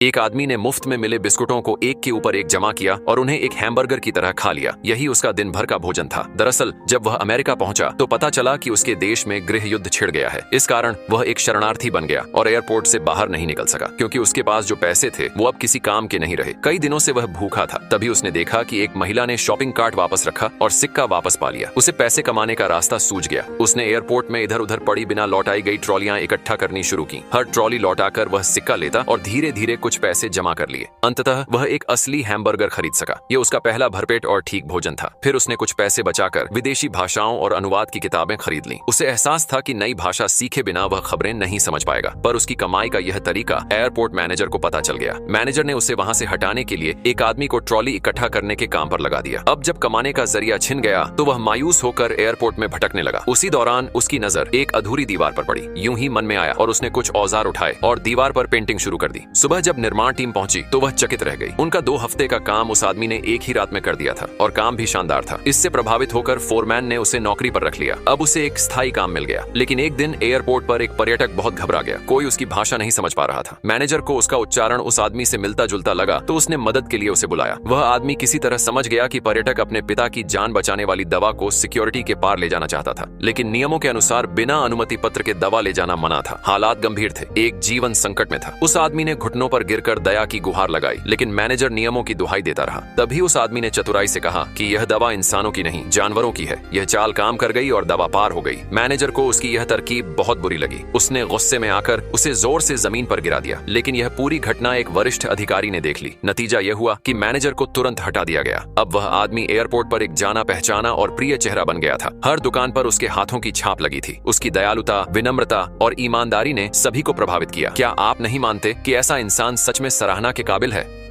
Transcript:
एक आदमी ने मुफ्त में मिले बिस्कुटों को एक के ऊपर एक जमा किया और उन्हें एक हैमबर्गर की तरह खा लिया। यही उसका दिन भर का भोजन था। दरअसल जब वह अमेरिका पहुंचा तो पता चला कि उसके देश में गृह युद्ध छिड़ गया है। इस कारण वह एक शरणार्थी बन गया और एयरपोर्ट से बाहर नहीं निकल सका, क्योंकि उसके पास जो पैसे थे वो अब किसी काम के नहीं रहे। कई दिनों से वह भूखा था। तभी उसने देखा कि एक महिला ने शॉपिंग कार्ट वापस रखा और सिक्का वापस पा लिया। उसे पैसे कमाने का रास्ता सूझ गया। उसने एयरपोर्ट में इधर उधर पड़ी बिना लौटाई गई ट्रॉलियां इकट्ठा करनी शुरू की। हर ट्रॉली लौटाकर वह सिक्का लेता और धीरे धीरे कुछ पैसे जमा कर लिए। अंततः वह एक असली हैमबर्गर खरीद सका। ये उसका पहला भरपेट और ठीक भोजन था। फिर उसने कुछ पैसे बचाकर विदेशी भाषाओं और अनुवाद की किताबें खरीद लीं। उसे एहसास था कि नई भाषा सीखे बिना वह खबरें नहीं समझ पाएगा। पर उसकी कमाई का यह तरीका एयरपोर्ट मैनेजर को पता चल गया। मैनेजर ने उसे वहां से हटाने के लिए एक आदमी को ट्रॉली इकट्ठा करने के काम पर लगा दिया। अब जब कमाने का जरिया छिन गया तो वह मायूस होकर एयरपोर्ट में भटकने लगा। उसी दौरान उसकी नजर एक अधूरी दीवार पर पड़ी। यूं ही मन में आया और उसने कुछ औजार उठाए और दीवार पर पेंटिंग शुरू कर दी। सुबह जब निर्माण टीम पहुंची तो वह चकित रह गई। उनका 2 हफ्ते का काम उस आदमी ने एक ही रात में कर दिया था और काम भी शानदार था। इससे प्रभावित होकर फोरमैन ने उसे नौकरी पर रख लिया। अब उसे एक स्थायी काम मिल गया। लेकिन एक दिन एयरपोर्ट पर एक पर्यटक बहुत घबरा गया। कोई उसकी भाषा नहीं समझ पा रहा था। मैनेजर को उसका उच्चारण उस आदमी से मिलता जुलता लगा तो उसने मदद के लिए उसे बुलाया। वह आदमी किसी तरह समझ गया कि पर्यटक अपने पिता की जान बचाने वाली दवा को सिक्योरिटी के पार ले जाना चाहता था, लेकिन नियमों के अनुसार बिना अनुमति पत्र के दवा ले जाना मना था। हालात गंभीर थे। एक जीवन संकट में था। उस आदमी ने घुटनों पर गिरकर दया की गुहार लगाई, लेकिन मैनेजर नियमों की दुहाई देता रहा। तभी उस आदमी ने चतुराई से कहा कि यह दवा इंसानों की नहीं, जानवरों की है। यह चाल काम कर गई और दवा पार हो गई। मैनेजर को उसकी यह तरकीब बहुत बुरी लगी। उसने गुस्से में आकर उसे जोर से जमीन पर गिरा दिया। लेकिन यह पूरी घटना एक वरिष्ठ अधिकारी ने देख ली। नतीजा यह हुआ कि मैनेजर को तुरंत हटा दिया गया। अब वह आदमी एयरपोर्ट पर एक जाना पहचाना और प्रिय चेहरा बन गया था। हर दुकान पर उसके हाथों की छाप लगी थी। उसकी दयालुता, विनम्रता और ईमानदारी ने सभी को प्रभावित किया। क्या आप नहीं मानते कि ऐसा इंसान सच में सराहना के काबिल है?